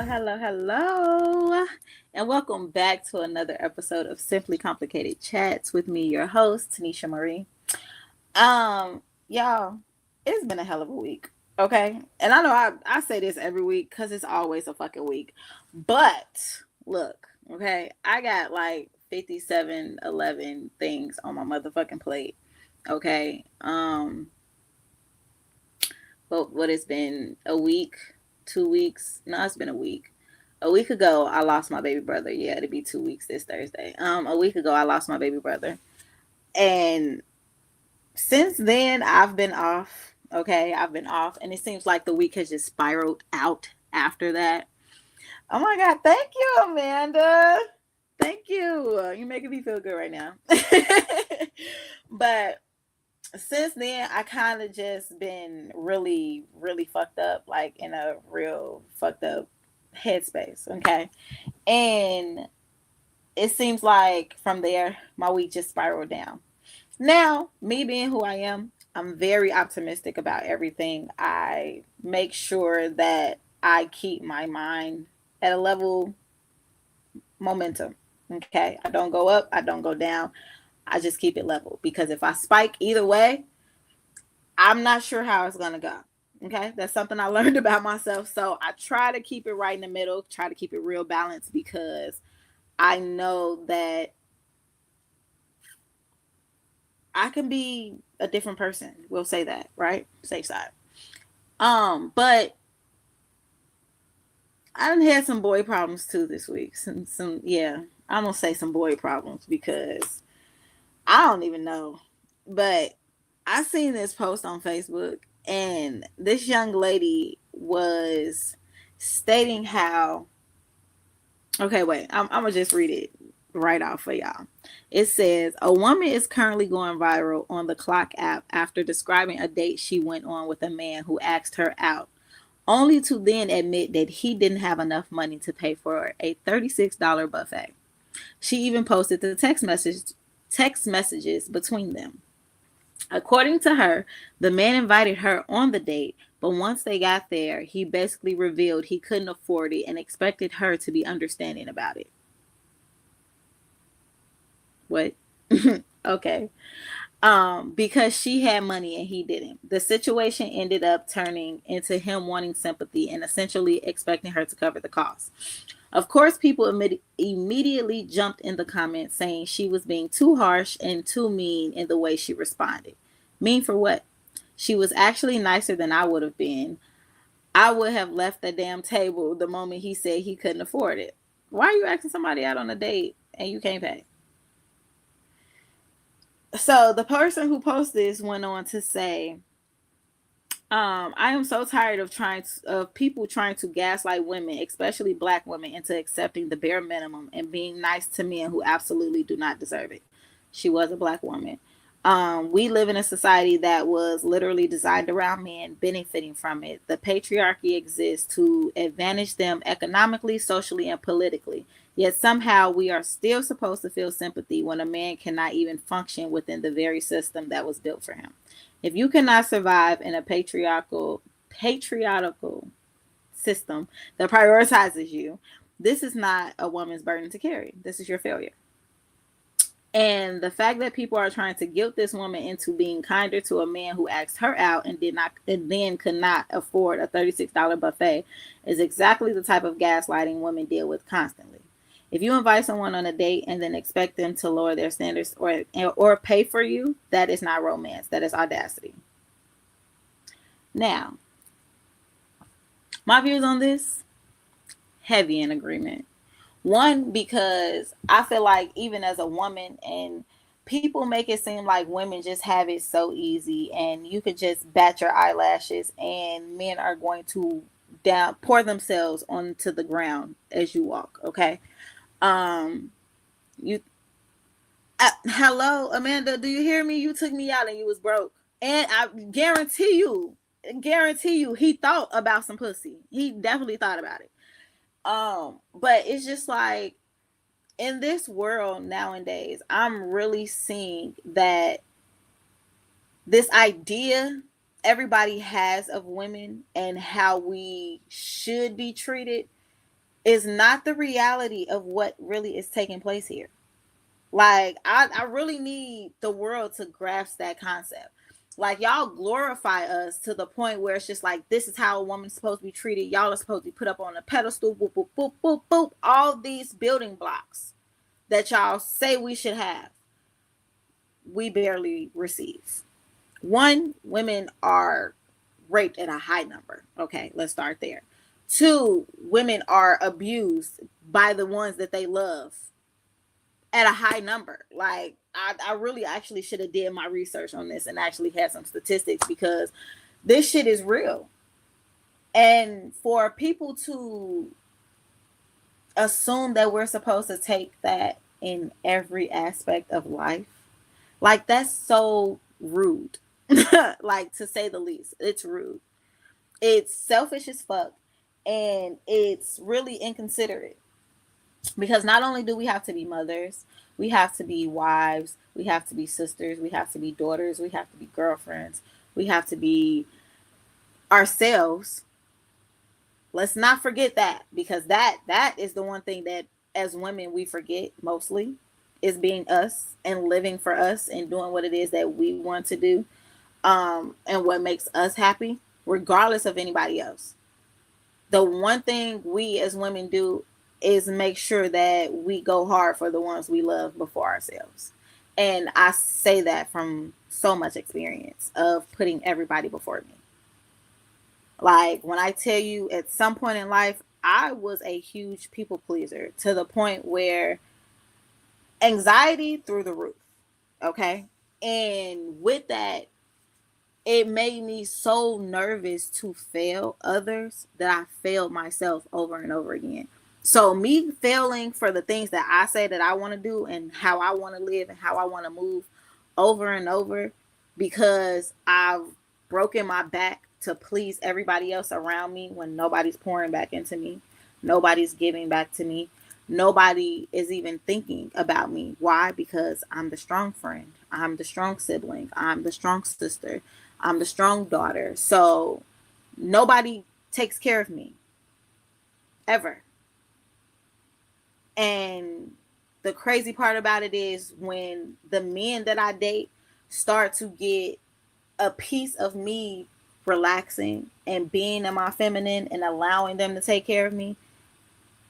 Hello, and welcome back to another episode of Simply Complicated Chats with me, your host, Tanisha Marie. Y'all, it's been a hell of a week, okay? And I know I say this every week because it's always a fucking week. But look, okay, I got like 5711 things on my motherfucking plate, okay? But what it's been a week, 2 weeks? No, it's been a week. A week ago, I lost my baby brother. Yeah, it'll be 2 weeks this Thursday. A week ago, I lost my baby brother, and since then, I've been off. Okay, I've been off, and it seems like the week has just spiraled out after that. Oh my God! Thank you, Amanda. Thank you. You're making me feel good right now. But since then, I kind of just been really, really fucked up, like in a real fucked up headspace. Okay. And it seems like from there, my week just spiraled down. Now, me being who I am, I'm very optimistic about everything. I make sure that I keep my mind at a level momentum. Okay. I don't go up, I don't go down. I just keep it level because if I spike either way, I'm not sure how it's going to go. Okay. That's something I learned about myself. So I try to keep it right in the middle, try to keep it real balanced because I know that I can be a different person. We'll say that, right? Safe side. But I done had some boy problems too this week. Yeah, I'm gonna say some boy problems because I don't even know. But I seen this post on Facebook, and this young lady was stating how. Okay, wait. I'm gonna just read it right off for y'all. It says a woman is currently going viral on the Clock app after describing a date she went on with a man who asked her out, only to then admit that he didn't have enough money to pay for a $36 buffet. She even posted the text messages between them. According to her, the man invited her on the date, but once they got there, he basically revealed he couldn't afford it and expected her to be understanding about it. What? Okay. Because she had money and he didn't. The situation ended up turning into him wanting sympathy and essentially expecting her to cover the cost. Of course, people immediately jumped in the comments saying she was being too harsh and too mean in the way she responded. Mean for what? She was actually nicer than I would have been. I would have left the damn table the moment he said he couldn't afford it. Why are you asking somebody out on a date and you can't pay? So the person who posted this went on to say, I am so tired of people trying to gaslight women, especially black women, into accepting the bare minimum and being nice to men who absolutely do not deserve it. She was a black woman. We live in a society that was literally designed around men benefiting from it. The patriarchy exists to advantage them economically, socially, and politically. Yet somehow we are still supposed to feel sympathy when a man cannot even function within the very system that was built for him. If you cannot survive in a patriarchal system that prioritizes you, this is not a woman's burden to carry. This is your failure. And the fact that people are trying to guilt this woman into being kinder to a man who asked her out and then could not afford a $36 buffet is exactly the type of gaslighting women deal with constantly. If you invite someone on a date and then expect them to lower their standards or pay for you, that is not romance. That is audacity. Now, my views on this, heavy in agreement. One, because I feel like even as a woman, and people make it seem like women just have it so easy and you could just bat your eyelashes and men are going to down pour themselves onto the ground as you walk. Okay. Um, you hello, Amanda, do you hear me? You took me out and you was broke. And I guarantee you, he thought about some pussy. He definitely thought about it. But it's just like in this world nowadays, I'm really seeing that this idea everybody has of women and how we should be treated is not the reality of what really is taking place here. Like, I really need the world to grasp that concept. Like, y'all glorify us to the point where it's just like, this is how a woman's supposed to be treated. Y'all are supposed to be put up on a pedestal, boop, boop, boop, boop, boop. All these building blocks that y'all say we should have, we barely receive. One, women are raped at a high number. Okay, let's start there. Two, women are abused by the ones that they love at a high number. Like, I really actually should have did my research on this and actually had some statistics, because this shit is real. And for people to assume that we're supposed to take that in every aspect of life, like, that's so rude. Like, to say the least, it's rude. It's selfish as fuck, and it's really inconsiderate. Because not only do we have to be mothers, we have to be wives, we have to be sisters, we have to be daughters, we have to be girlfriends, we have to be ourselves. Let's not forget that, because that is the one thing that as women we forget mostly, is being us and living for us and doing what it is that we want to do, and what makes us happy, regardless of anybody else. The one thing we as women do is make sure that we go hard for the ones we love before ourselves. And I say that from so much experience of putting everybody before me. Like, when I tell you, at some point in life, I was a huge people pleaser to the point where anxiety through the roof. Okay. And with that, it made me so nervous to fail others that I failed myself over and over again. So me failing for the things that I say that I want to do and how I want to live and how I want to move over and over, because I've broken my back to please everybody else around me when nobody's pouring back into me. Nobody's giving back to me. Nobody is even thinking about me. Why? Because I'm the strong friend. I'm the strong sibling. I'm the strong sister. I'm the strong daughter. So nobody takes care of me ever. And the crazy part about it is, when the men that I date start to get a piece of me relaxing and being in my feminine and allowing them to take care of me,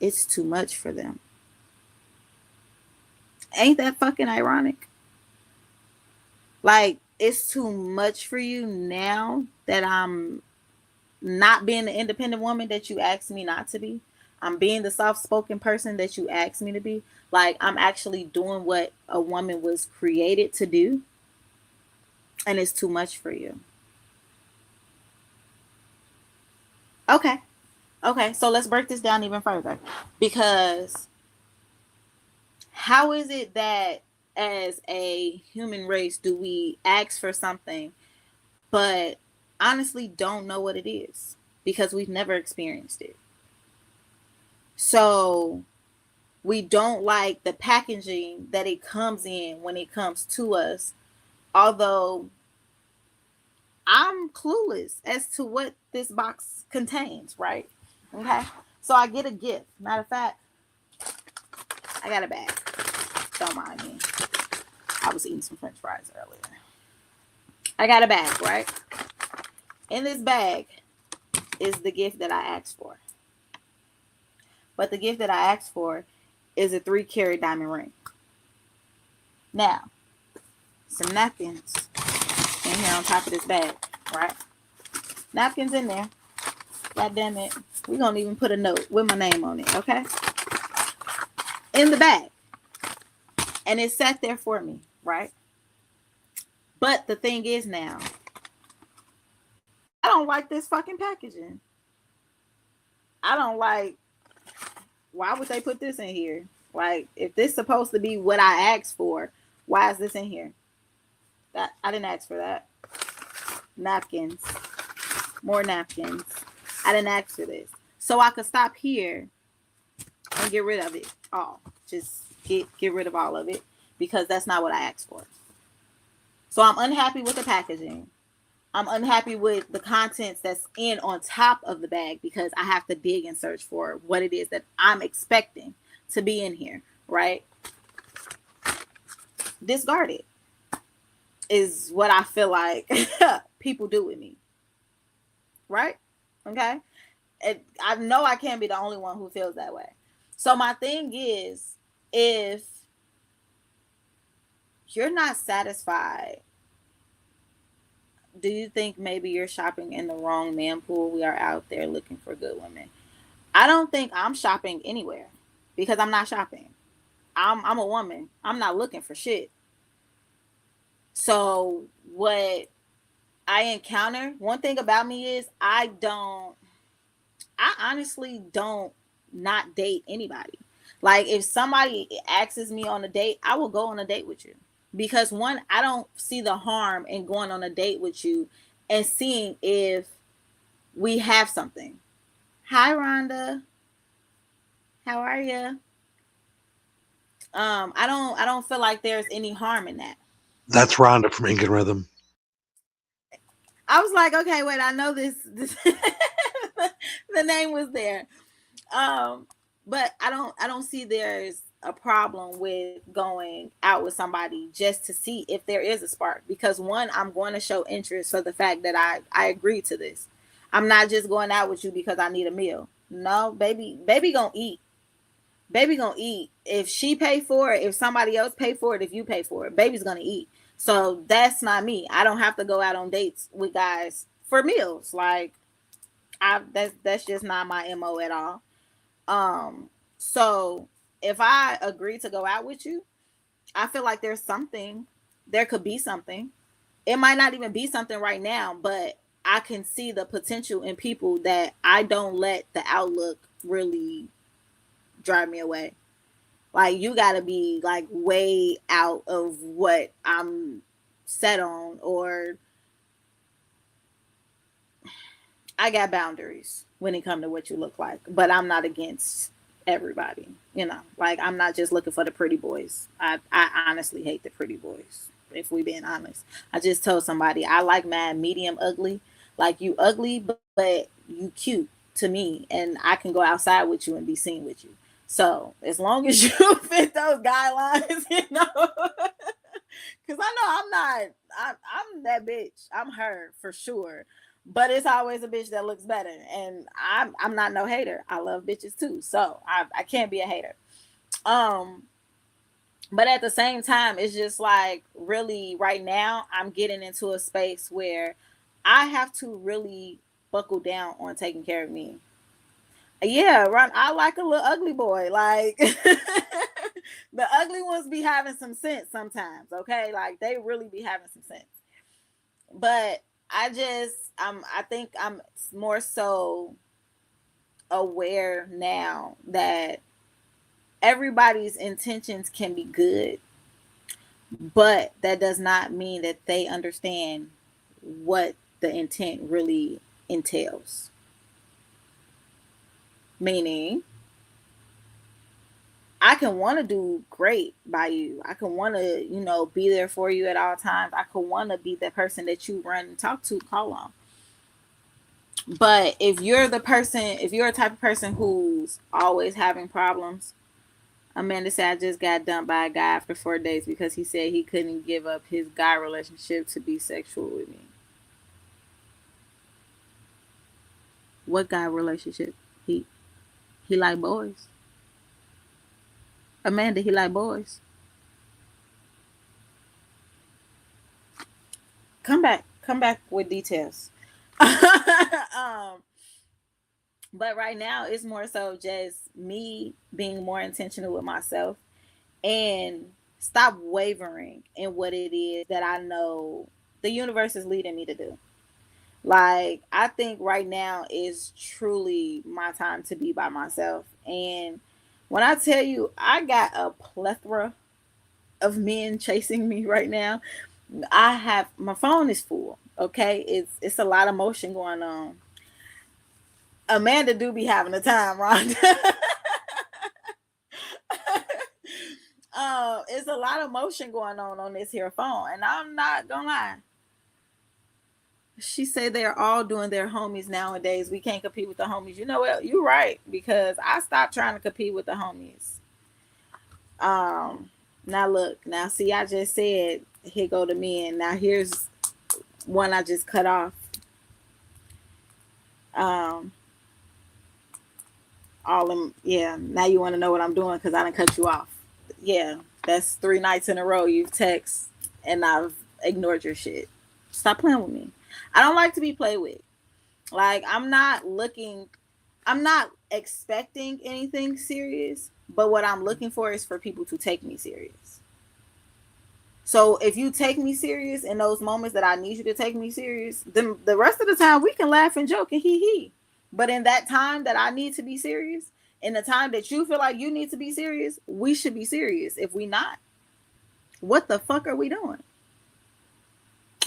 it's too much for them. Ain't that fucking ironic? Like, it's too much for you now that I'm not being the independent woman that you asked me not to be. I'm being the soft-spoken person that you asked me to be. Like, I'm actually doing what a woman was created to do. And it's too much for you. Okay. Okay, so let's break this down even further. Because how is it that as a human race do we ask for something but honestly don't know what it is? Because we've never experienced it. So we don't like the packaging that it comes in when it comes to us. Although I'm clueless as to what this box contains, right? Okay. So I get a gift. Matter of fact, I got a bag. Don't mind me. I was eating some French fries earlier. I got a bag, right? In this bag is the gift that I asked for. But the gift that I asked for is a 3-carat diamond ring. Now, some napkins in here on top of this bag, right? Napkins in there. God damn it. We're going to even put a note with my name on it, okay? In the bag. And it sat there for me, right? But the thing is now, I don't like this fucking packaging. I don't like, why would they put this in here? Like, if this is supposed to be what I asked for, why is this in here? That I didn't ask for that. Napkins. More napkins. I didn't ask for this. So I could stop here and get rid of it all. Just get rid of all of it, because that's not what I asked for. So I'm unhappy with the packaging. I'm unhappy with the contents that's in on top of the bag because I have to dig and search for what it is that I'm expecting to be in here, right? Discarded is what I feel like people do with me, right? Okay. And I know I can't be the only one who feels that way. So my thing is, if you're not satisfied, do you think maybe you're shopping in the wrong man pool? We are out there looking for good women. I don't think I'm shopping anywhere because I'm not shopping. I'm a woman. I'm not looking for shit. So what I encounter, one thing about me is I honestly don't not date anybody. Like if somebody asks me on a date, I will go on a date with you. Because one, I don't see the harm in going on a date with you and seeing if we have something. Hi Rhonda, how are you? I don't feel like there's any harm in that. That's Rhonda from Ink and Rhythm. I was like, okay, wait, I know this the name was there. Um, but I don't see there's a problem with going out with somebody just to see if there is a spark. Because one, I'm going to show interest for the fact that I agree to this. I'm not just going out with you because I need a meal. No, baby gonna eat. Baby gonna eat. If she pay for it, if somebody else pay for it, if you pay for it, baby's gonna eat. So that's not me. I don't have to go out on dates with guys for meals. Like that's just not my MO at all. Um, so if I agree to go out with you, I feel like there's something, there could be something. It might not even be something right now, but I can see the potential in people that I don't let the outlook really drive me away. Like you got to be like way out of what I'm set on, or I got boundaries when it comes to what you look like, but I'm not against everybody. Like I'm not just looking for the pretty boys. I honestly hate the pretty boys. If we being honest, I just told somebody I like mad medium ugly. Like you ugly, but you cute to me, and I can go outside with you and be seen with you. So as long as you fit those guidelines, because I know I'm not. I'm that bitch. I'm her for sure. But it's always a bitch that looks better, and I'm not no hater. I love bitches too, so I can't be a hater. Um, but at the same time, it's just like really right now I'm getting into a space where I have to really buckle down on taking care of me. Yeah, Ron, I like a little ugly boy. Like the ugly ones be having some sense sometimes, okay? Like they really be having some sense. But I think I'm more so aware now that everybody's intentions can be good, but that does not mean that they understand what the intent really entails. Meaning, I can want to do great by you. I can want to, be there for you at all times. I could want to be the person that you run and talk to, call on. But if you're a type of person who's always having problems, Amanda said, I just got dumped by a guy after 4 days because he said he couldn't give up his guy relationship to be sexual with me. What guy relationship? He he like boys. Amanda, he like boys. Come back with details. But right now it's more so just me being more intentional with myself and stop wavering in what it is that I know the universe is leading me to do. Like, I think right now is truly my time to be by myself. And when I tell you, I got a plethora of men chasing me right now. I have my phone is full. Okay, it's a lot of motion going on. Amanda do be having a time, Rhonda. It's a lot of motion going on this here phone, and I'm not gonna lie. She said they're all doing their homies nowadays. We can't compete with the homies. You know what? You're right, because I stopped trying to compete with the homies. Um, Now look, now see, I just said here go the men. Now here's one I just cut off. Um, all them, yeah. Now you want to know what I'm doing because I didn't cut you off. Yeah, that's 3 nights in a row you've text and I've ignored your shit. Stop playing with me. I don't like to be played with. Like, I'm not expecting anything serious, but what I'm looking for is for people to take me serious. So if you take me serious in those moments that I need you to take me serious, then the rest of the time we can laugh and joke and hee hee. But in that time that I need to be serious, in the time that you feel like you need to be serious, we should be serious. If we not, what the fuck are we doing?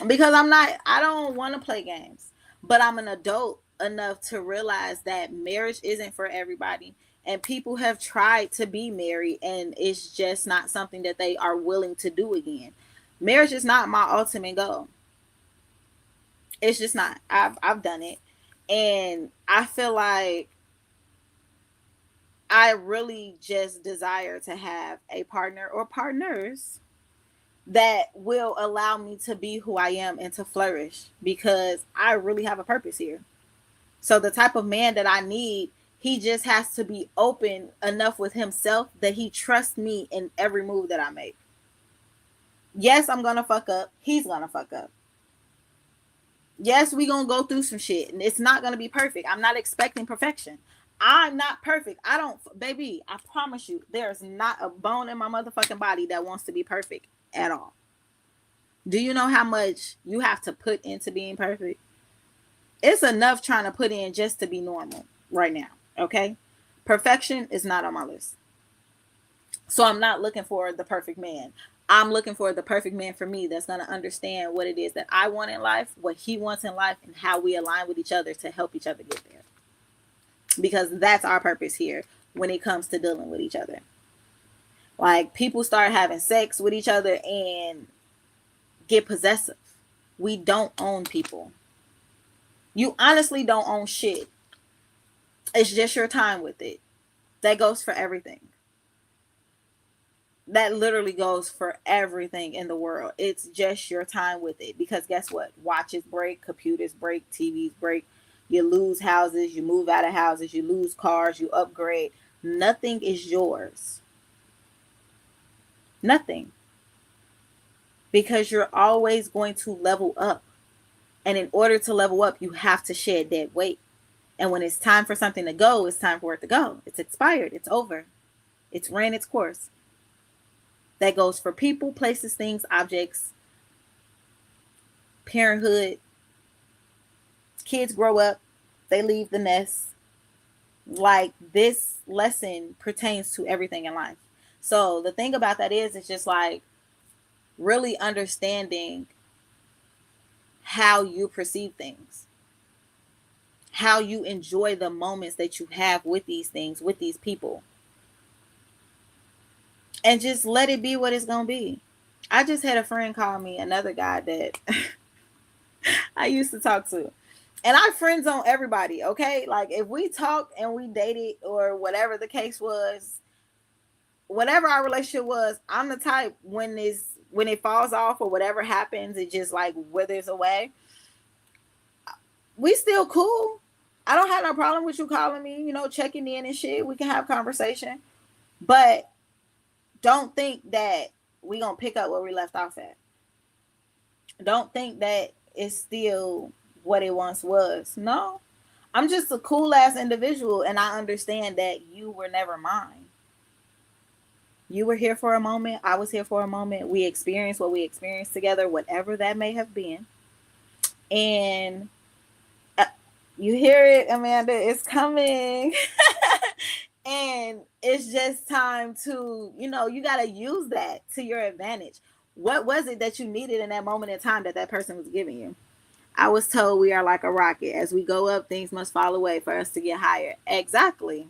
Because I don't want to play games, but I'm an adult enough to realize that marriage isn't for everybody, and people have tried to be married and it's just not something that they are willing to do again. Marriage is not my ultimate goal. It's just not. I've done it, and I feel like I really just desire to have a partner or partners that will allow me to be who I am and to flourish, because I really have a purpose here. So the type of man that I need, he just has to be open enough with himself that he trusts me in every move that I make. Yes, I'm gonna fuck up. He's gonna fuck up. Yes, we gonna go through some shit, and it's not gonna be perfect. I'm not expecting perfection. I'm not perfect. I don't, baby. I promise you, there's not a bone in my motherfucking body that wants to be perfect at all. Do you know how much you have to put into being perfect? It's enough trying to put in just to be normal right now. Okay, perfection is not on my list. So I'm not looking for the perfect man. I'm looking for the perfect man for me that's going to understand what it is that I want in life, what he wants in life, and how we align with each other to help each other get there. Because that's our purpose here when it comes to dealing with each other. Like, people start having sex with each other and get possessive. We don't own people. You honestly don't own shit. It's just your time with it. That goes for everything. That literally goes for everything in the world. It's just your time with it. Because guess what? Watches break, computers break, TVs break. You lose houses, you move out of houses, you lose cars, you upgrade. Nothing is yours. Nothing. Because you're always going to level up. And in order to level up, you have to shed dead weight. And when it's time for something to go, it's time for it to go. It's expired. It's over. It's ran its course. That goes for people, places, things, objects, parenthood. Kids grow up, they leave the nest. Like, this lesson pertains to everything in life. So the thing about that is, it's just like really understanding how you perceive things, how you enjoy the moments that you have with these things, with these people, and just let it be what it's gonna be. I just had a friend call me, another guy that I used to talk to. And I friend zone everybody, okay? Like, if we talked and we dated or whatever the case was, whatever our relationship was, I'm the type, when it falls off or whatever happens, it just like withers away. We still cool. I don't have no problem with you calling me, checking in and shit. We can have conversation. But don't think that we gonna pick up where we left off at. Don't think that it's still what it once was. No. I'm just a cool ass individual, and I understand that you were never mine. You were here for a moment. I was here for a moment. We experienced what we experienced together, whatever that may have been. And you hear it, Amanda. It's coming. And it's just time to, you got to use that to your advantage. What was it that you needed in that moment in time that person was giving you? I was told we are like a rocket. As we go up, things must fall away for us to get higher. Exactly.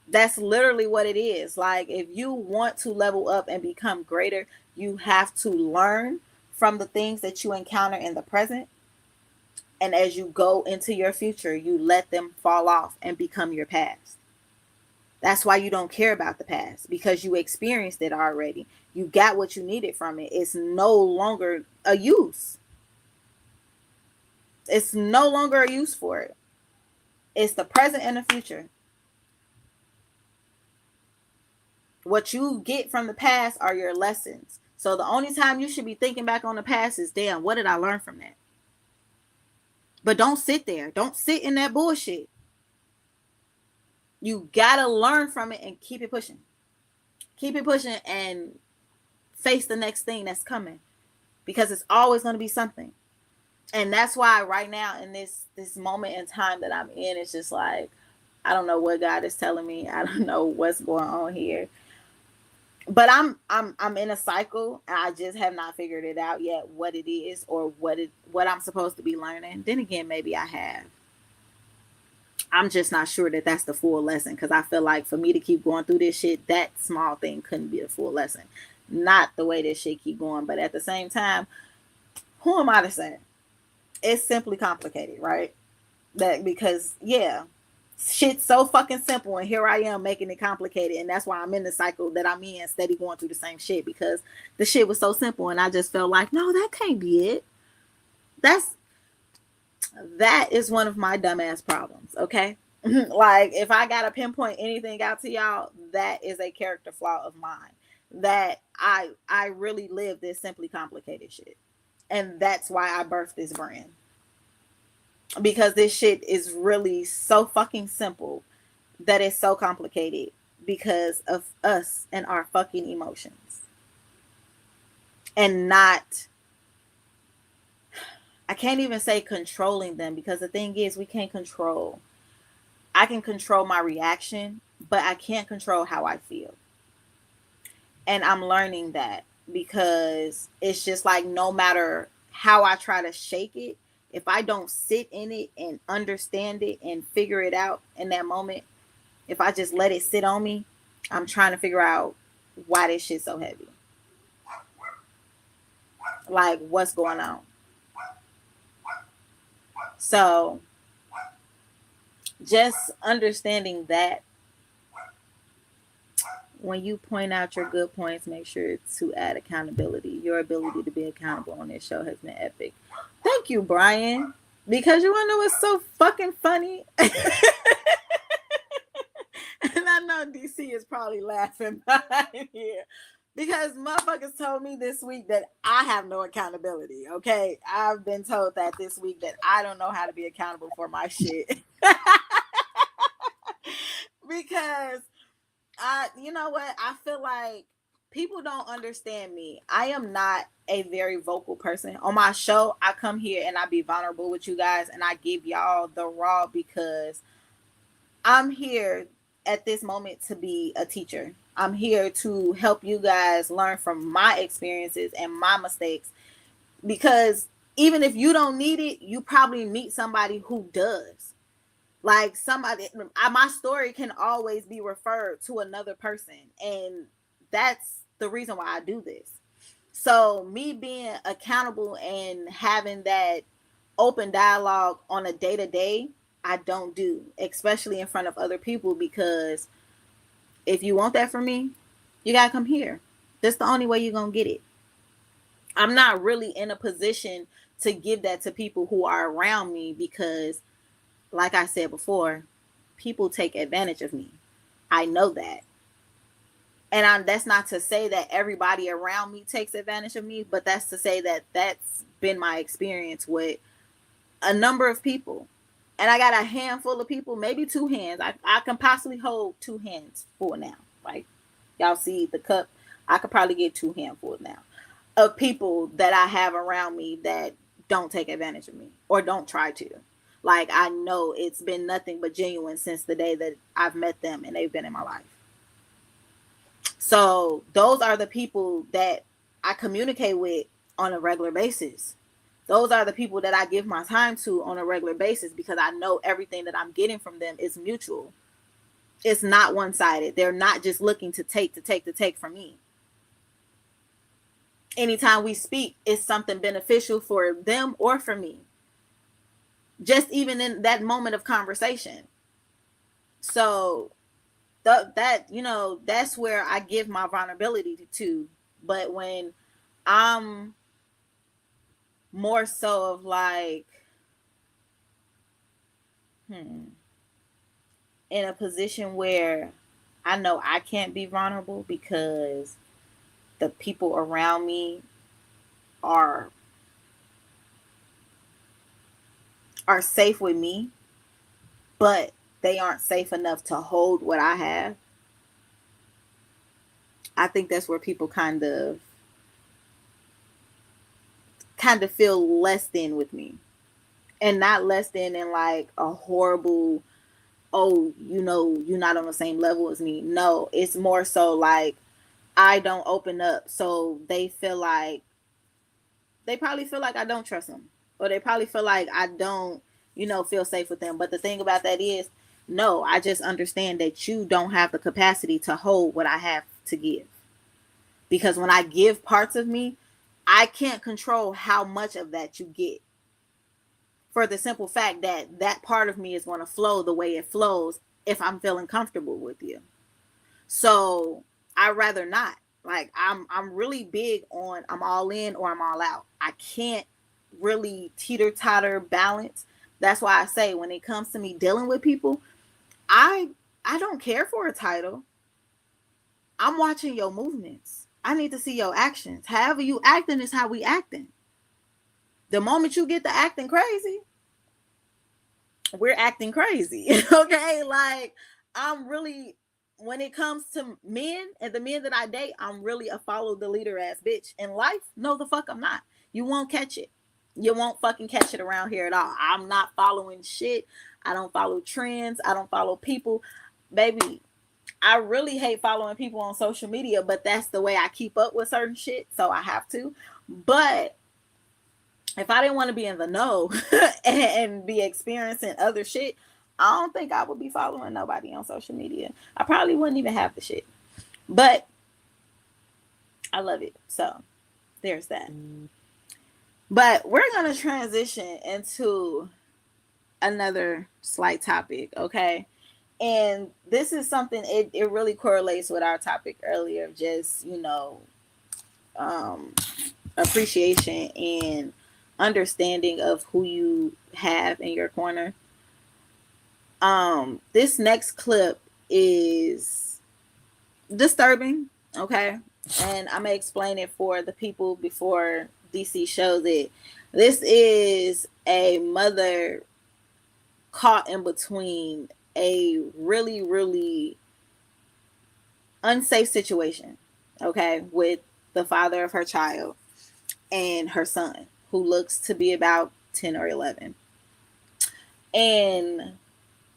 That's literally what it is. Like, if you want to level up and become greater, you have to learn from the things that you encounter in the present And as you go into your future, you let them fall off and become your past. That's why you don't care about the past, because you experienced it already. You got what you needed from it. It's no longer a use. It's no longer a use for it. It's the present and the future. What you get from the past are your lessons. So the only time you should be thinking back on the past is, damn, what did I learn from that? But don't sit there. Don't sit in that bullshit. You gotta learn from it and keep it pushing. Keep it pushing and face the next thing that's coming, because it's always going to be something. And that's why right now in this moment in time that I'm in, it's just like, I don't know what God is telling me. I don't know what's going on here. But I'm in a cycle, and I just have not figured it out yet, what it is or what I'm supposed to be learning. Then again, maybe I have. I'm just not sure that that's the full lesson, because I feel like for me to keep going through this shit, that small thing couldn't be a full lesson. Not the way this shit keep going, but at the same time, who am I to say? It's simply complicated, right? That because yeah, shit's so fucking simple, and here I am making it complicated, and that's why I'm in the cycle that I'm in, steady going through the same shit, because the shit was so simple, and I just felt like, no, that can't be it. That is one of my dumbass problems, okay? Like, if I gotta pinpoint anything out to y'all, that is a character flaw of mine. That I really live this simply complicated shit. And that's why I birthed this brand. Because this shit is really so fucking simple that it's so complicated because of us and our fucking emotions. And not, I can't even say controlling them, because the thing is, we can't control. I can control my reaction, but I can't control how I feel. And I'm learning that, because it's just like, no matter how I try to shake it, if I don't sit in it and understand it and figure it out in that moment, if I just let it sit on me, I'm trying to figure out why this shit's so heavy. Like, what's going on? So just understanding that when you point out your good points, make sure to add accountability. Your ability to be accountable on this show has been epic. Thank you, Brian. Because you want to know what's so fucking funny? And I know DC is probably laughing behind here. Because motherfuckers told me this week that I have no accountability, okay? I've been told that this week, that I don't know how to be accountable for my shit. Because you know what? I feel like people don't understand me. I am not a very vocal person. On my show, I come here and I be vulnerable with you guys, and I give y'all the raw, because I'm here at this moment to be a teacher. I'm here to help you guys learn from my experiences and my mistakes, because even if you don't need it, you probably meet somebody who does. Like, somebody, my story can always be referred to another person, and that's the reason why I do this. So me being accountable and having that open dialogue on a day-to-day, I don't do, especially in front of other people, because if you want that from me, you gotta come here. That's the only way you're gonna get it. I'm not really in a position to give that to people who are around me, because like I said before, people take advantage of me. I know that. And that's not to say that everybody around me takes advantage of me, but that's to say that that's been my experience with a number of people. And I got a handful of people, maybe two hands. I can possibly hold two hands full now. Like, y'all see the cup? I could probably get two handfuls now of people that I have around me that don't take advantage of me or don't try to. Like, I know it's been nothing but genuine since the day that I've met them and they've been in my life. So those are the people that I communicate with on a regular basis. Those are the people that I give my time to on a regular basis, because I know everything that I'm getting from them is mutual. It's not one-sided. They're not just looking to take from me. Anytime we speak, it's something beneficial for them or for me. just even in that moment of conversation. So that, you know, that's where I give my vulnerability to. But when I'm more so of like, in a position where I know I can't be vulnerable because the people around me are safe with me, but they aren't safe enough to hold what I have. I think that's where people kind of feel less than with me. And not less than in like a horrible, oh, you know, you're not on the same level as me. No, it's more so like I don't open up. So they probably feel like I don't trust them. Or they probably feel like I don't, you know, feel safe with them. But the thing about that is, no, I just understand that you don't have the capacity to hold what I have to give. Because when I give parts of me, I can't control how much of that you get. For the simple fact that that part of me is going to flow the way it flows if I'm feeling comfortable with you. So I rather not. Like I'm really big on I'm all in or I'm all out. I can't really teeter totter balance. That's why I say when it comes to me dealing with people, I I don't care for a title. I'm watching your movements. I need to see your actions. However you acting is how we acting. The moment you get to acting crazy, we're acting crazy. Okay? Like I'm really, when it comes to men and the men that I date, I'm really a follow the leader ass bitch. In life, no the fuck I'm not. You won't catch it. You won't fucking catch it around here at all. I'm not following shit. I don't follow trends. I don't follow people. Baby, I really hate following people on social media, but that's the way I keep up with certain shit, so I have to. But if I didn't want to be in the know and be experiencing other shit, I don't think I would be following nobody on social media. I probably wouldn't even have the shit. But I love it. So there's that. But we're going to transition into another slight topic, okay? And this is something, it really correlates with our topic earlier of just, you know, um, appreciation and understanding of who you have in your corner. This next clip is disturbing, okay? And I'm gonna explain it for the people before DC shows it. This is a mother caught in between a really, really unsafe situation, okay, with the father of her child and her son, who looks to be about 10 or 11. And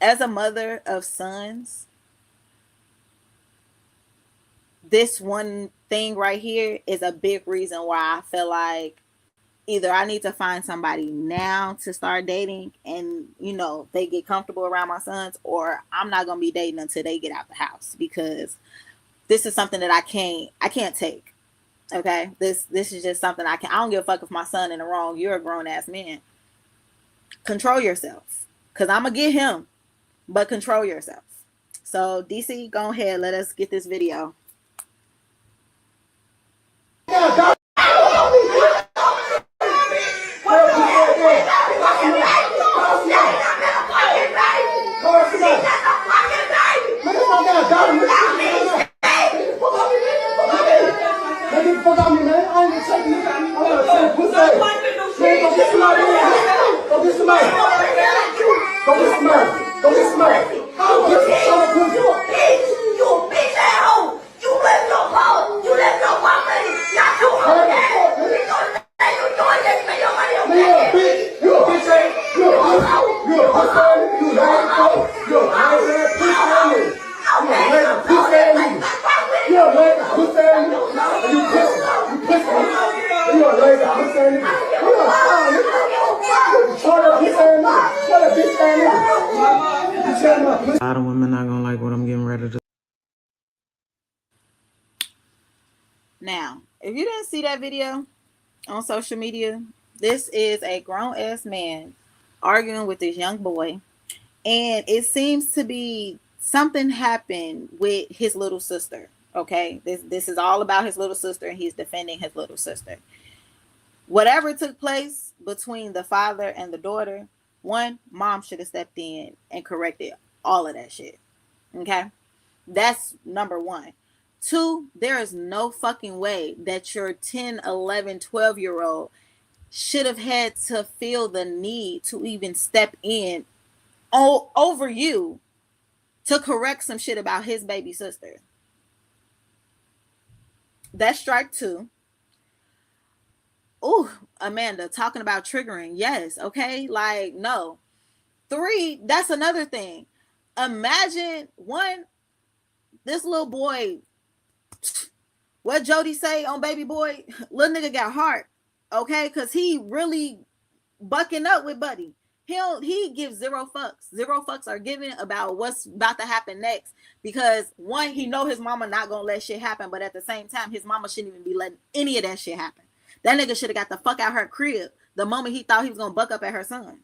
as a mother of sons, this one thing right here is a big reason why I feel like either I need to find somebody now to start dating and, you know, they get comfortable around my sons, or I'm not going to be dating until they get out the house, because this is something that I can't take. Okay? This is just something I don't give a fuck if my son in the wrong. You're a grown ass man. Control yourself, cuz I'm going to get him, but control yourself. So, DC, go ahead, let us get this video. A lot of women not gonna like what I'm getting ready to. Now, if you didn't see that video on social media, this is a grown ass man arguing with this young boy, and it seems to be something happened with his little sister. Okay, this is all about his little sister, and he's defending his little sister. Whatever took place between the father and the daughter, one, mom should have stepped in and corrected all of that shit. Okay, that's number one. Two, there is no fucking way that your 10, 11, 12-year-old should have had to feel the need to even step in over you to correct some shit about his baby sister. That's strike two. Ooh, Amanda, talking about triggering. Yes, okay? Like, no. Three, that's another thing. Imagine, one, this little boy, what Jody say on Baby Boy? Little nigga got heart, okay? Because he really bucking up with Buddy. He gives zero fucks. Zero fucks are given about what's about to happen next, because one, he know his mama not gonna let shit happen, but at the same time, his mama shouldn't even be letting any of that shit happen. That nigga should have got the fuck out her crib the moment he thought he was gonna buck up at her son,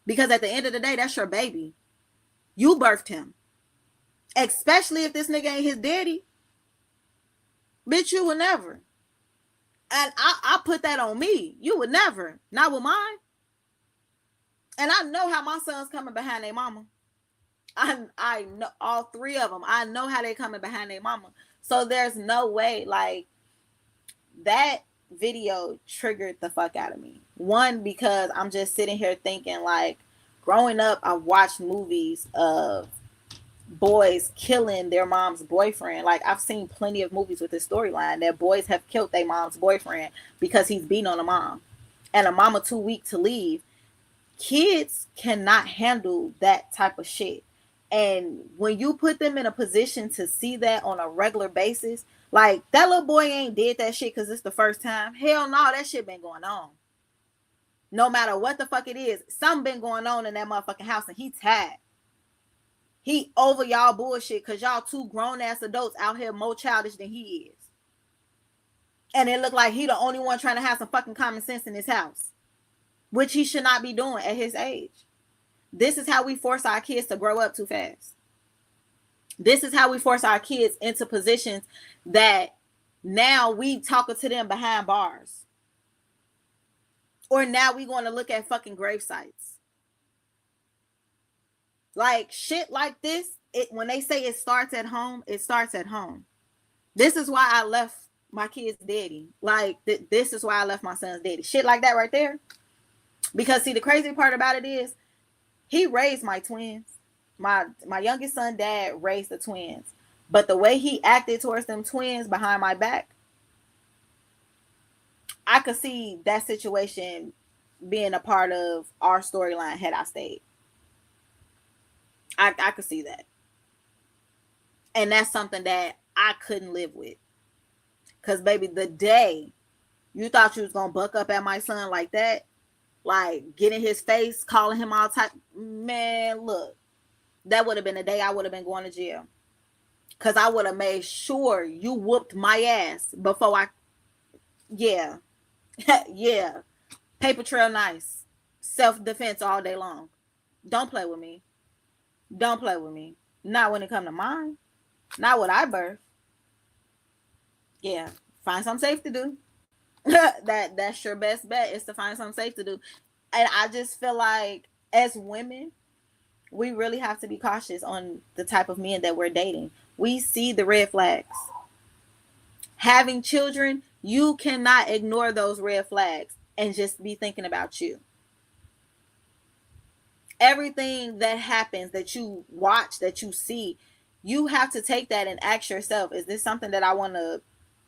because at the end of the day, that's your baby. You birthed him, especially if this nigga ain't his daddy. Bitch, you would never. And I put that on me. You would never. Not with mine. And I know how my son's coming behind their mama. I know all three of them. I know how they coming behind their mama. So there's no way, like, that video triggered the fuck out of me. One, because I'm just sitting here thinking, like, growing up, I watched movies of boys killing their mom's boyfriend. Like, I've seen plenty of movies with this storyline that boys have killed their mom's boyfriend because he's beating on a mom, and a mama too weak to leave. Kids cannot handle that type of shit. And when you put them in a position to see that on a regular basis, like, that little boy ain't did that shit because it's the first time. Hell no, that shit been going on. No matter what the fuck it is, something been going on in that motherfucking house, and he tired. He over y'all bullshit because y'all two grown-ass adults out here more childish than he is. And it looked like he the only one trying to have some fucking common sense in his house, which he should not be doing at his age. This is how we force our kids to grow up too fast. This is how we force our kids into positions that now we talking to them behind bars. Or now we going to look at fucking grave sites. Like, shit like this, when they say it starts at home, it starts at home. This is why I left my kid's daddy. Like, this is why I left my son's daddy. Shit like that right there. Because, see, the crazy part about it is, he raised my twins. My youngest son dad raised the twins. But the way he acted towards them twins behind my back, I could see that situation being a part of our storyline had I stayed. I could see that. And that's something that I couldn't live with. Because, baby, the day you thought you was going to buck up at my son like that, like, get in his face, calling him all type, man, look, that would have been the day I would have been going to jail. Because I would have made sure you whooped my ass before yeah. Yeah. Paper trail nice. Self-defense all day long. Don't play with me. Don't play with me. Not when it come to mine. Not what I birth. Yeah. Find something safe to do. That's your best bet, is to find something safe to do. And I just feel like, as women, we really have to be cautious on the type of men that we're dating. We see the red flags. Having children, you cannot ignore those red flags and just be thinking about you. Everything that happens, that you watch, that you see, you have to take that and ask yourself, is this something that I want to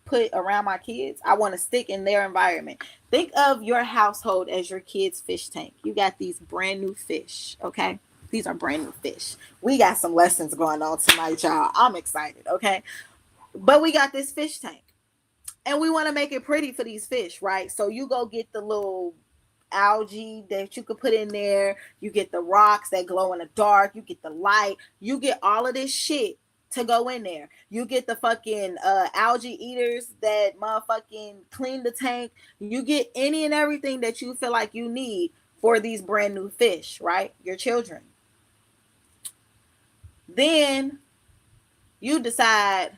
put around my kids? I want to stick in their environment. Think of your household as your kids' fish tank. You got these brand new fish, okay? These are brand new fish. We got some lessons going on tonight, y'all. I'm excited, okay? But we got this fish tank. And we want to make it pretty for these fish, right? So you go get the little algae that you could put in there. You get the rocks that glow in the dark. You get the light. You get all of this shit to go in there. You get the fucking algae eaters that motherfucking clean the tank. You get any and everything that you feel like you need for these brand new fish, right? Your children. Then you decide,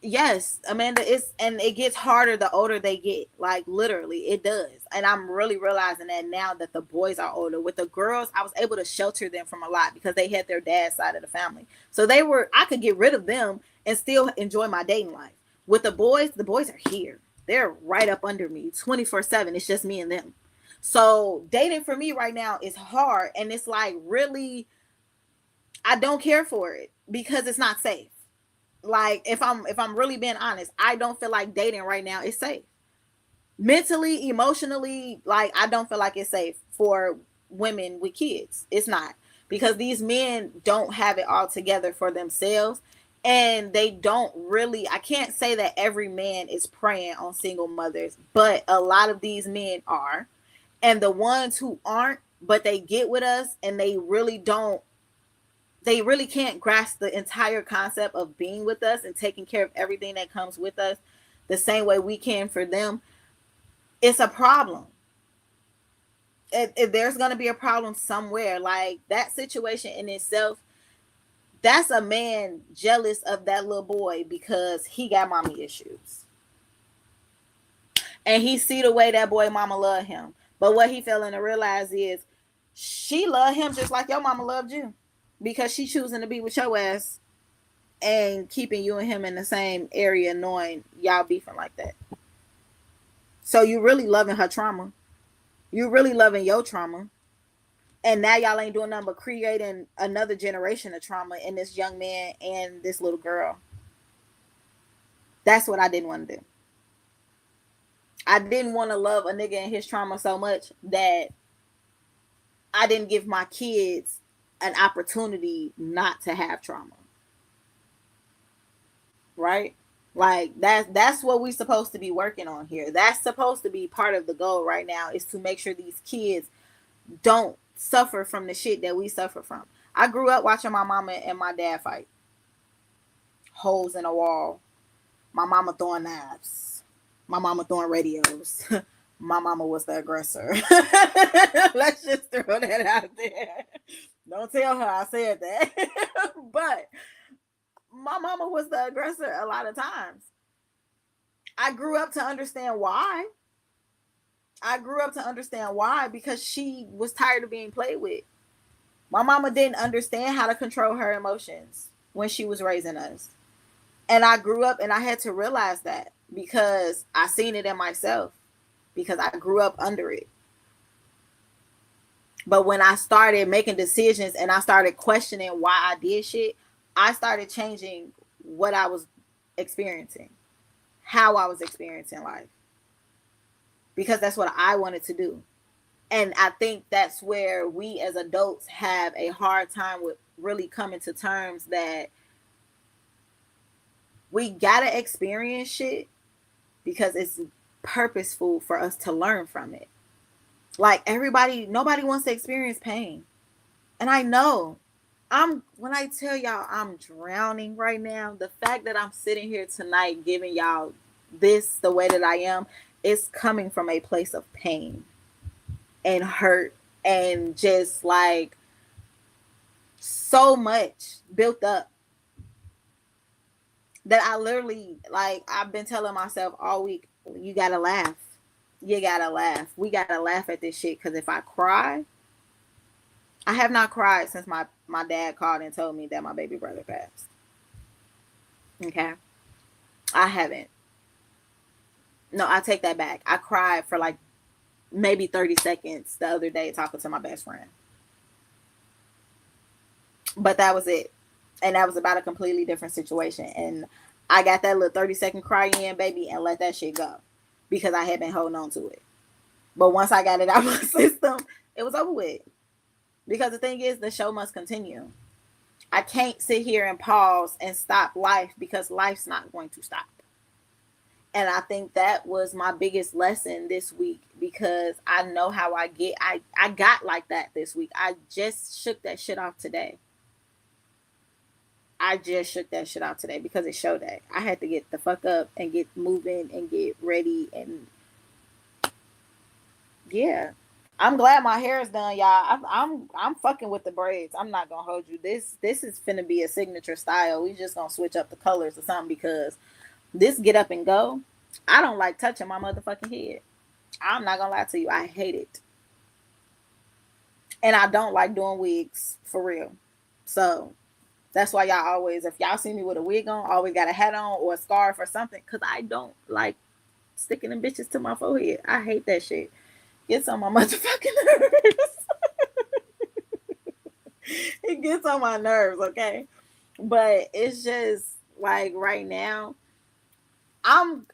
yes, Amanda, and it gets harder the older they get. Like literally, it does. And I'm really realizing that now that the boys are older. With the girls, I was able to shelter them from a lot because they had their dad's side of the family. So I could get rid of them and still enjoy my dating life. With the boys are here. They're right up under me 24/7. It's just me and them. So dating for me right now is hard, and it's like really I don't care for it because it's not safe. Like if I'm really being honest, I don't feel like dating right now is safe. Mentally, emotionally, like I don't feel like it's safe for women with kids. It's not, because these men don't have it all together for themselves, and they don't really, I can't say that every man is preying on single mothers, but a lot of these men are. And the ones who aren't, but they get with us and they really can't grasp the entire concept of being with us and taking care of everything that comes with us the same way we can for them. It's a problem. If there's going to be a problem somewhere, like that situation in itself, that's a man jealous of that little boy because he got mommy issues. And he see the way that boy mama love him. But what he failing to realize is she loved him just like your mama loved you, because she choosing to be with your ass and keeping you and him in the same area, knowing y'all beefing like that. So you really loving her trauma. You really loving your trauma. And now y'all ain't doing nothing but creating another generation of trauma in this young man and this little girl. That's what I didn't want to do. I didn't want to love a nigga and his trauma so much that I didn't give my kids an opportunity not to have trauma. Right? Like that's what we're supposed to be working on here. That's supposed to be part of the goal right now, is to make sure these kids don't suffer from the shit that we suffer from. I grew up watching my mama and my dad fight. Holes in a wall. My mama throwing knives. My mama throwing radios. My mama was the aggressor. Let's just throw that out there. Don't tell her I said that. But my mama was the aggressor a lot of times. I grew up to understand why. Because she was tired of being played with. My mama didn't understand how to control her emotions when she was raising us. And I grew up and I had to realize that because I seen it in myself, because I grew up under it. But when I started making decisions and I started questioning why I did shit, I started changing what I was experiencing, how I was experiencing life, because that's what I wanted to do. And I think that's where we as adults have a hard time with really coming to terms that we gotta experience shit because it's purposeful for us to learn from it. Like nobody wants to experience pain. And I know when I tell y'all I'm drowning right now, the fact that I'm sitting here tonight giving y'all this the way that I am, it's coming from a place of pain and hurt and just like so much built up that I literally, like, I've been telling myself all week, you gotta laugh. You gotta laugh. We gotta laugh at this shit, because if I cry, I have not cried since my dad called and told me that my baby brother passed. Okay? I haven't. No, I take that back. I cried for like maybe 30 seconds the other day talking to my best friend. But that was it. And that was about a completely different situation. And I got that little 30-second cry in, baby, and let that shit go, because I had been holding on to it. But once I got it out of my system, it was over with. Because the thing is, the show must continue. I can't sit here and pause and stop life, because life's not going to stop. And I think that was my biggest lesson this week, because I know how I get. I got like that this week. I just shook that shit off today. Because it's show day. I had to get the fuck up and get moving and get ready and Yeah. I'm glad my hair is done, y'all. I'm fucking with the braids. I'm not gonna hold you. This is finna be a signature style. We just gonna switch up the colors or something because this get up and go. I don't like touching my motherfucking head. I'm not gonna lie to you. I hate it, and I don't like doing wigs for real. So that's why y'all always, if y'all see me with a wig on, always got a hat on or a scarf or something, cause I don't like sticking them bitches to my forehead. I hate that shit. Gets on my motherfucking nerves. It gets on my nerves, okay? But it's just like right now, I'm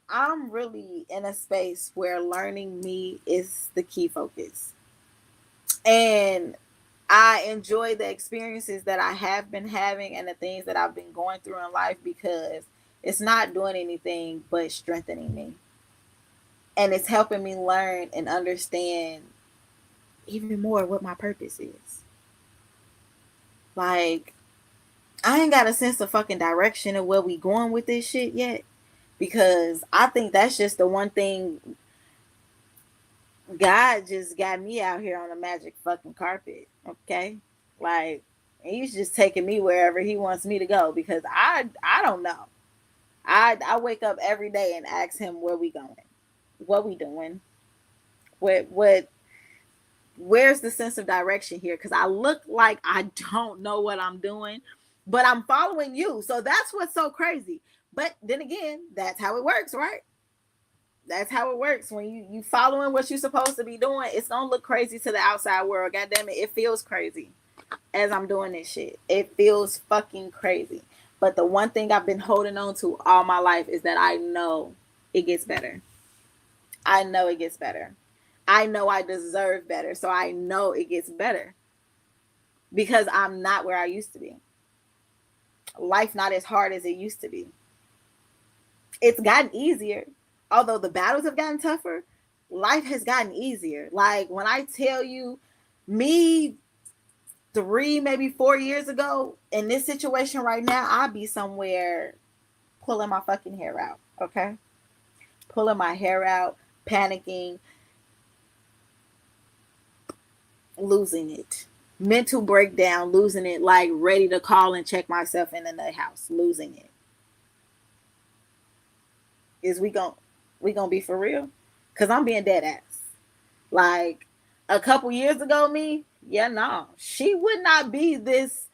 really in a space where learning me is the key focus. And I enjoy the experiences that I have been having and the things that I've been going through in life because it's not doing anything but strengthening me. And it's helping me learn and understand even more what my purpose is. Like, I ain't got a sense of fucking direction of where we going with this shit yet. Because I think that's just the one thing. God just got me out here on a magic fucking carpet. Okay? Like, he's just taking me wherever he wants me to go because I don't know. I wake up every day and ask him where we going. What we doing? What where's the sense of direction here? Because I look like I don't know what I'm doing, but I'm following you. So that's what's so crazy. But then again, that's how it works, right? That's how it works. When you following what you're supposed to be doing, it's gonna look crazy to the outside world. God damn it, it feels crazy as I'm doing this shit. It feels fucking crazy. But the one thing I've been holding on to all my life is that I know it gets better. I know it gets better. I know I deserve better. So I know it gets better because I'm not where I used to be. Life not as hard as it used to be. It's gotten easier. Although the battles have gotten tougher, life has gotten easier. Like when I tell you, me 3 maybe 4 years ago in this situation right now, I'd be somewhere pulling my fucking hair out. Okay, pulling my hair out, panicking, losing it, mental breakdown, losing it, like ready to call and check myself in the house, losing it. Is we gonna be for real? Cause I'm being dead ass. Like a couple years ago, me, yeah, no, she would not be this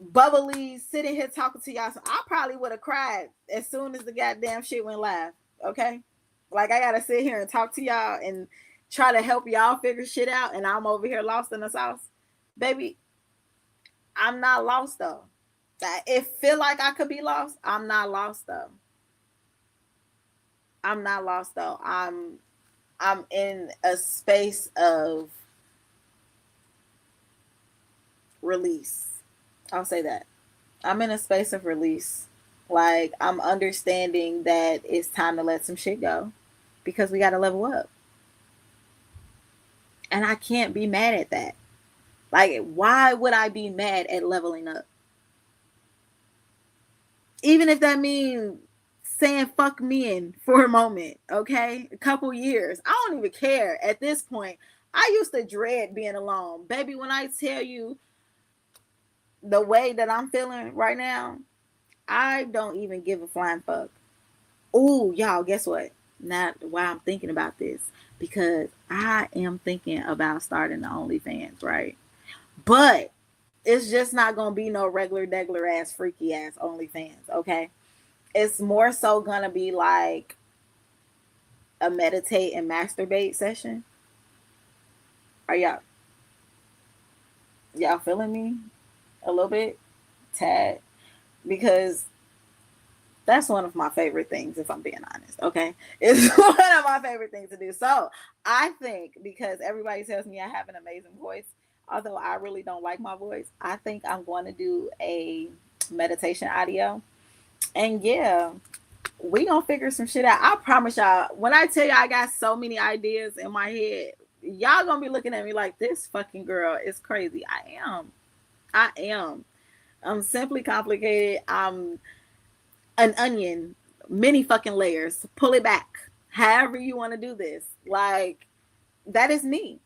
bubbly sitting here talking to y'all. So I probably would have cried as soon as the goddamn shit went live. Okay, like I gotta sit here and talk to y'all and try to help y'all figure shit out, and I'm over here lost in the sauce, baby. I'm not lost though. It feel like I could be lost. I'm not lost though. I'm not lost though. I'm in a space of release. I'll say that. I'm in a space of release. Like I'm understanding that it's time to let some shit go because we got to level up. And I can't be mad at that. Like why would I be mad at leveling up? Even if that means saying fuck men for a moment, okay? A couple years. I don't even care at this point. I used to dread being alone. Baby, when I tell you the way that I'm feeling right now, I don't even give a flying fuck. Oh, y'all, guess what? Not why I'm thinking about this. Because I am thinking about starting the OnlyFans, right? But it's just not gonna be no regular degular ass freaky ass OnlyFans, okay? It's more so gonna be like a meditate and masturbate session. Are y'all feeling me a little bit? Tad. Because that's one of my favorite things, if I'm being honest. Okay. It's one of my favorite things to do. So I think because everybody tells me I have an amazing voice, although I really don't like my voice, I think I'm going to do a meditation audio. And yeah, we gonna figure some shit out. I promise y'all. When I tell you I got so many ideas in my head, y'all gonna be looking at me like this fucking girl is crazy. I am. I am. I'm simply complicated. I'm an onion, many fucking layers. Pull it back. However you want to do this. Like that is me.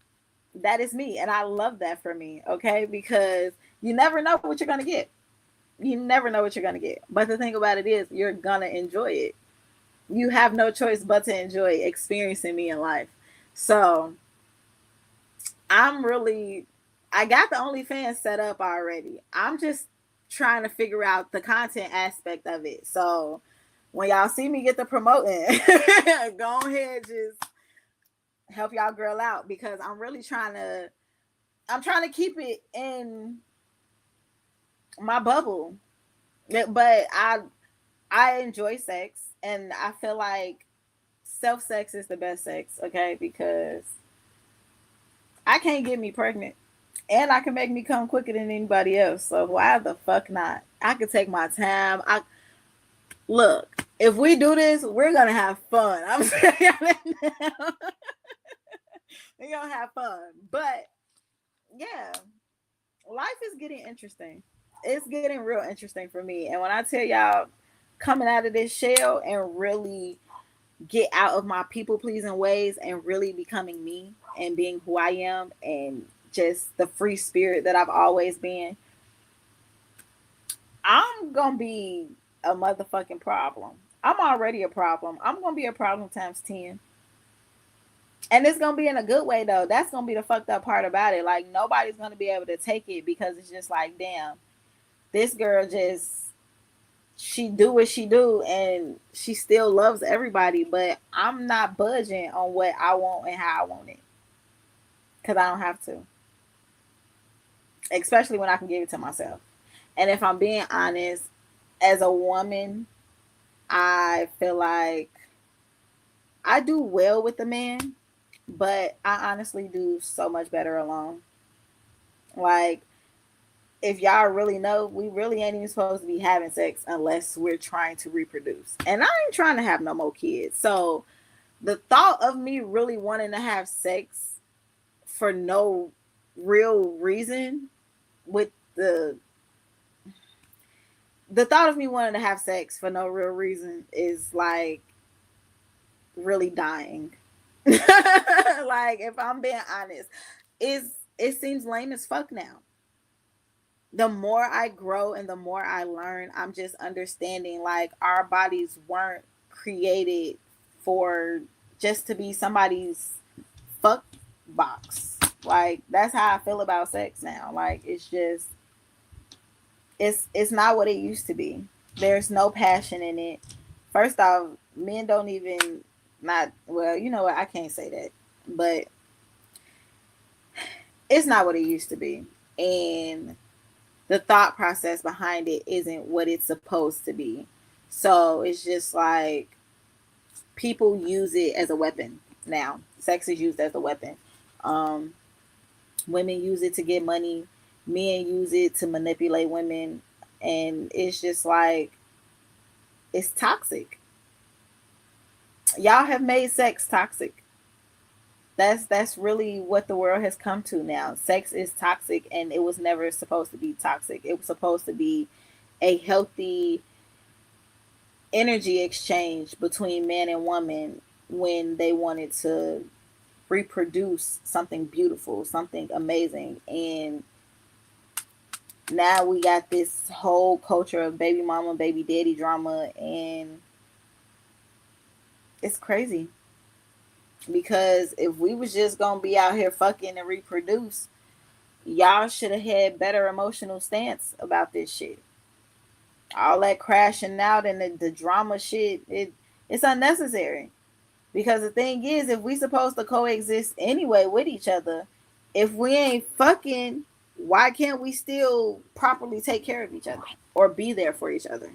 That is me. And I love that for me. Okay. Because you never know what you're going to get. You never know what you're going to get. But the thing about it is, you're going to enjoy it. You have no choice but to enjoy experiencing me in life. So I'm really, I got the OnlyFans set up already. I'm just trying to figure out the content aspect of it. So when y'all see me get the promoting, go ahead, just help y'all girl out because I'm trying to keep it in my bubble. But I enjoy sex and I feel like self sex is the best sex, okay? Because I can't get me pregnant. And I can make me come quicker than anybody else. So why the fuck not? I can take my time. I look, if we do this, we're gonna have fun. I'm saying we're gonna have fun. But yeah, life is getting interesting. It's getting real interesting for me. And when I tell y'all coming out of this shell and really get out of my people pleasing ways and really becoming me and being who I am and just the free spirit that I've always been, I'm gonna be a motherfucking problem. I'm already a problem. I'm gonna be a problem times 10. And it's gonna be in a good way though. That's gonna be the fucked up part about it. Like nobody's gonna be able to take it because it's just like, damn, this girl just she do what she do and she still loves everybody, but I'm not budging on what I want and how I want it. Cause I don't have to. Especially when I can give it to myself. And if I'm being honest, as a woman, I feel like I do well with the man, but I honestly do so much better alone. Like, if y'all really know, we really ain't even supposed to be having sex unless we're trying to reproduce. And I ain't trying to have no more kids. So the thought of me really wanting to have sex for no real reason with the thought of me wanting to have sex for no real reason is like really dying. Like if I'm being honest, it seems lame as fuck now. The more I grow and the more I learn, I'm just understanding like our bodies weren't created for just to be somebody's fuck box. Like that's how I feel about sex now. Like it's just it's not what it used to be. There's no passion in it. First off, men don't even not well, you know what, I can't say that. But it's not what it used to be. And the thought process behind it isn't what it's supposed to be. So it's just like people use it as a weapon now. Sex is used as a weapon. Um, Women use it to get money. Men use it to manipulate women. And it's just like, it's toxic. Y'all have made sex toxic. That's really what the world has come to now. Sex is toxic and it was never supposed to be toxic. It was supposed to be a healthy energy exchange between man and woman when they wanted to reproduce something beautiful, something amazing. And now we got this whole culture of baby mama, baby daddy drama, and it's crazy. Because if we was just gonna be out here fucking and reproduce, y'all should have had better emotional stance about this shit. All that crashing out and the drama shit, it's unnecessary. Because the thing is, if we supposed to coexist anyway with each other, if we ain't fucking, why can't we still properly take care of each other or be there for each other?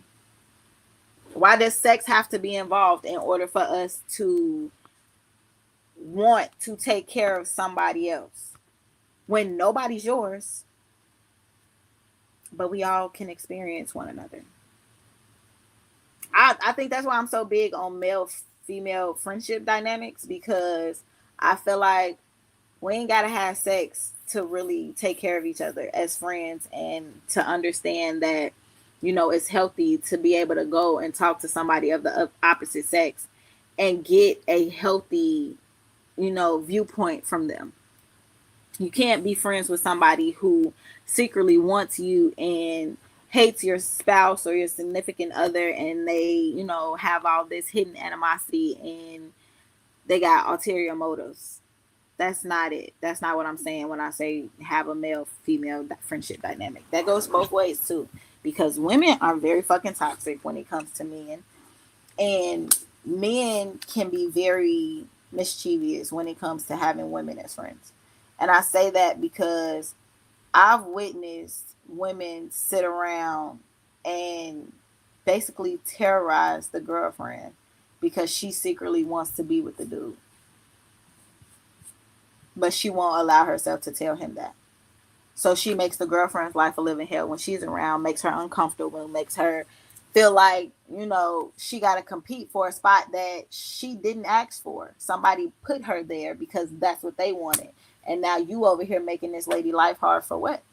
Why does sex have to be involved in order for us to want to take care of somebody else when nobody's yours, but we all can experience one another? I think that's why I'm so big on male female friendship dynamics, because I feel like we ain't gotta have sex to really take care of each other as friends and to understand that, you know, it's healthy to be able to go and talk to somebody of the opposite sex and get a healthy viewpoint from them. You can't be friends with somebody who secretly wants you and hates your spouse or your significant other, and they have all this hidden animosity and they got ulterior motives. That's not it. That's not what I'm saying when I say have a male female friendship dynamic. That goes both ways too, because women are very fucking toxic when it comes to men, and men can be very mischievous when it comes to having women as friends. And I say that because I've witnessed women sit around and basically terrorize the girlfriend because she secretly wants to be with the dude, but she won't allow herself to tell him that. So she makes the girlfriend's life a living hell when she's around, makes her uncomfortable, makes her feel like, she got to compete for a spot that she didn't ask for. Somebody put her there because that's what they wanted. And now you over here making this lady life hard for what?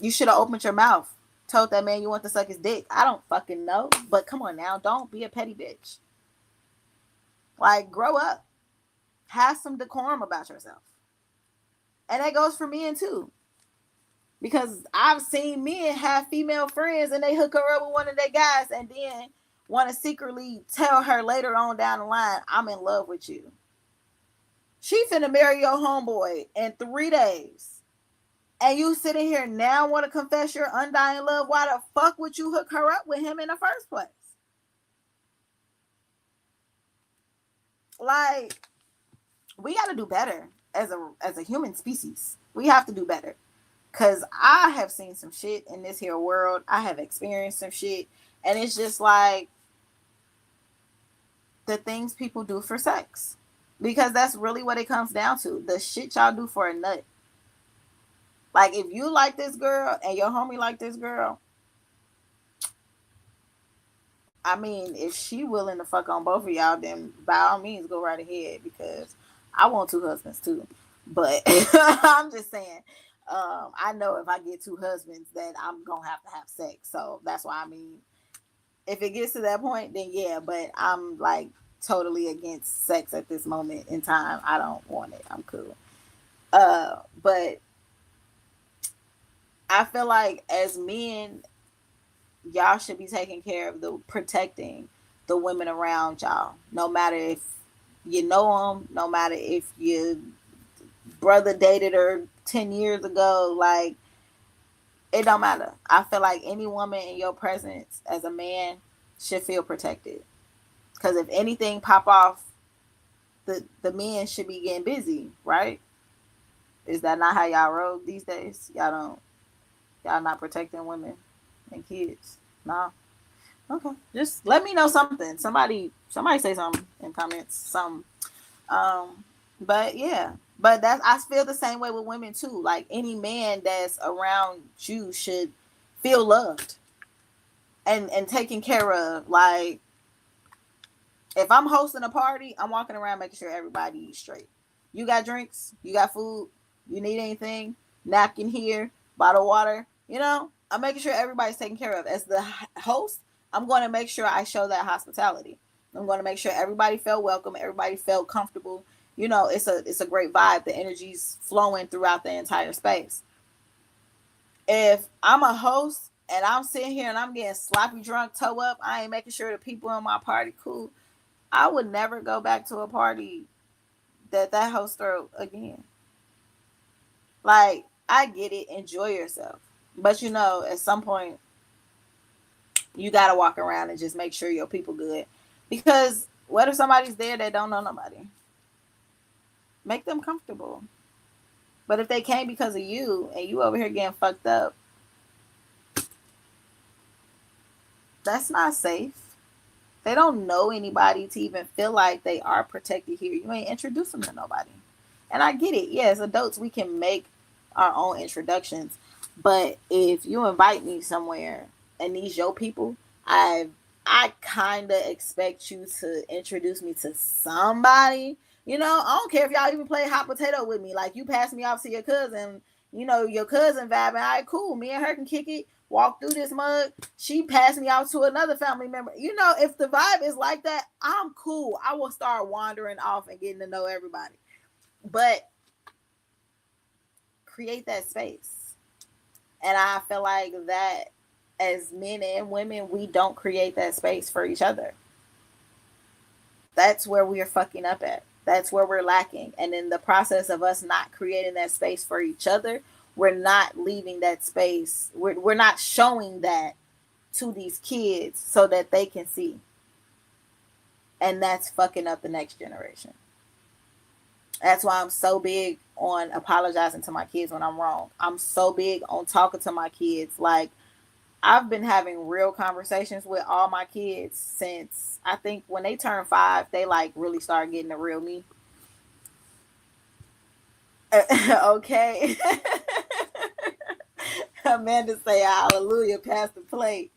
You should have opened your mouth, told that man you want to suck his dick. I don't fucking know. But come on now, don't be a petty bitch. Like, grow up. Have some decorum about yourself. And that goes for men too. Because I've seen men have female friends and they hook her up with one of their guys and then want to secretly tell her later on down the line, I'm in love with you. She finna marry your homeboy in 3 days. And you sitting here now want to confess your undying love. Why the fuck would you hook her up with him in the first place? Like, we got to do better as a human species. We have to do better. Because I have seen some shit in this here world. I have experienced some shit. And it's just like the things people do for sex. Because that's really what it comes down to. The shit y'all do for a nut. Like, if you like this girl and your homie like this girl, I mean, if she willing to fuck on both of y'all, then by all means go right ahead, because I want 2 husbands too. But I'm just saying, I know if I get 2 husbands that I'm gonna have to have sex. So that's why, I mean, if it gets to that point, then yeah, but I'm like totally against sex at this moment in time. I don't want it. I'm cool. But I feel like as men, y'all should be taking care of protecting the women around y'all. No matter if you know them, no matter if your brother dated her 10 years ago, like, it don't matter. I feel like any woman in your presence as a man should feel protected. Because if anything pop off, the men should be getting busy, right? Is that not how y'all roll these days? Y'all not protecting women and kids? No. Okay. Just let me know something. Somebody say something in comments. Something. But yeah. But I feel the same way with women too. Like, any man that's around you should feel loved and taken care of. Like, if I'm hosting a party, I'm walking around making sure everybody eats straight. You got drinks, you got food, you need anything, napkin here, bottle of water, I'm making sure everybody's taken care of. As the host, I'm going to make sure I show that hospitality. I'm going to make sure everybody felt welcome, everybody felt comfortable. It's a great vibe. The energy's flowing throughout the entire space. If I'm a host and I'm sitting here and I'm getting sloppy drunk, toe up, I ain't making sure the people in my party cool, I would never go back to a party that host threw again. Like, I get it, enjoy yourself. But at some point, you got to walk around and just make sure your people good. Because what if somebody's there that don't know nobody? Make them comfortable. But if they came because of you and you over here getting fucked up, that's not safe. They don't know anybody to even feel like they are protected here. You ain't introduce them to nobody. And I get it. Yeah, as adults, we can make our own introductions. But if you invite me somewhere and these your people, I kind of expect you to introduce me to somebody. I don't care if y'all even play hot potato with me. Like, you pass me off to your cousin, your cousin vibing. All right, cool. Me and her can kick it, walk through this mud. She passed me out to another family member. If the vibe is like that, I'm cool. I will start wandering off and getting to know everybody. But create that space. And I feel like that as men and women, we don't create that space for each other. That's where we are fucking up at. That's where we're lacking. And in the process of us not creating that space for each other, we're not leaving that space. We're not showing that to these kids so that they can see. And that's fucking up the next generation. That's why I'm so big on apologizing to my kids when I'm wrong. I'm so big on talking to my kids. Like, I've been having real conversations with all my kids since I think when they turn 5, they like really start getting the real me. Okay. Amanda say hallelujah, pass the plate.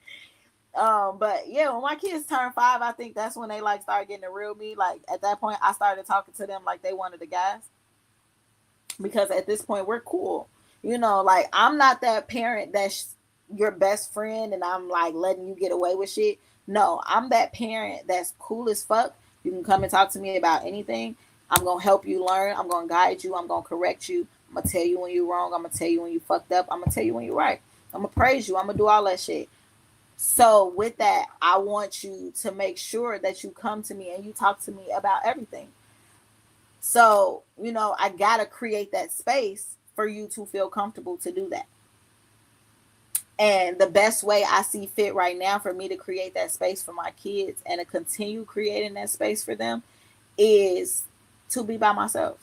But yeah, when my kids turn 5, I think that's when they like start getting the real me. Like at that point, I started talking to them like they one of the guys. Because at this point, we're cool. Like I'm not that parent that's your best friend and I'm like letting you get away with shit. No, I'm that parent that's cool as fuck. You can come and talk to me about anything. I'm gonna help you learn. I'm gonna guide you. I'm gonna correct you. I'm gonna tell you when you're wrong. I'm gonna tell you when you fucked up. I'm gonna tell you when you're right. I'm gonna praise you. I'm gonna do all that shit. So with that, I want you to make sure that you come to me and you talk to me about everything. So, I gotta create that space for you to feel comfortable to do that. And the best way I see fit right now for me to create that space for my kids and to continue creating that space for them is to be by myself.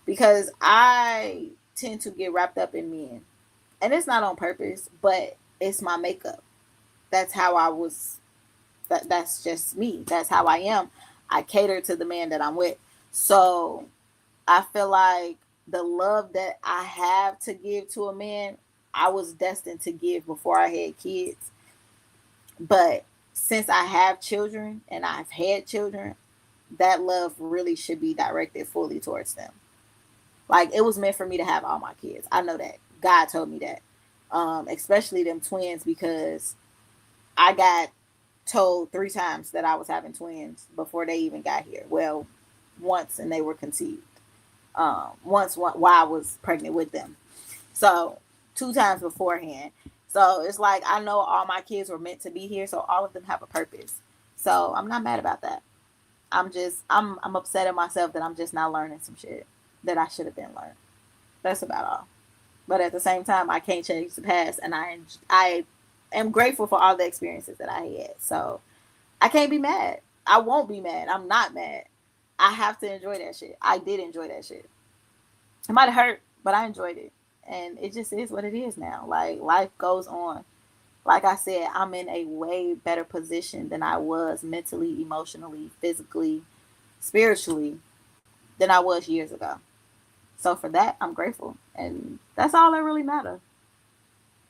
Because I tend to get wrapped up in men. And it's not on purpose, but it's my makeup. That's how I was. That's just me. That's how I am. I cater to the man that I'm with. So I feel like the love that I have to give to a man, I was destined to give before I had kids. But since I have children and I've had children, that love really should be directed fully towards them. Like it was meant for me to have all my kids. I know that. God told me that. Especially them twins because I got told 3 times that I was having twins before they even got here. Well, once and they were conceived. Once while I was pregnant with them. So 2 times beforehand. So it's like I know all my kids were meant to be here, so all of them have a purpose. So I'm not mad about that. I'm upset at myself that I'm just not learning some shit that I should have been learning. That's about all. But at the same time, I can't change the past, and I am grateful for all the experiences that I had. So I can't be mad. I won't be mad. I'm not mad. I have to enjoy that shit. I did enjoy that shit. It might have hurt, but I enjoyed it. And it just is what it is now. Like, life goes on. Like I said, I'm in a way better position than I was mentally, emotionally, physically, spiritually than I was years ago. So for that, I'm grateful. And that's all that really matters.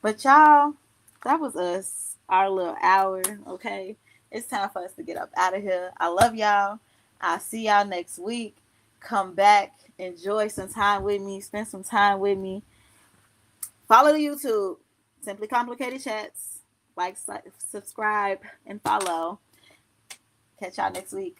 But y'all, that was us, our little hour, okay? It's time for us to get up out of here. I love y'all. I'll see y'all next week. Come back, enjoy some time with me, spend some time with me. Follow the YouTube, Simply Complicated Chats. Like, subscribe, and follow. Catch y'all next week.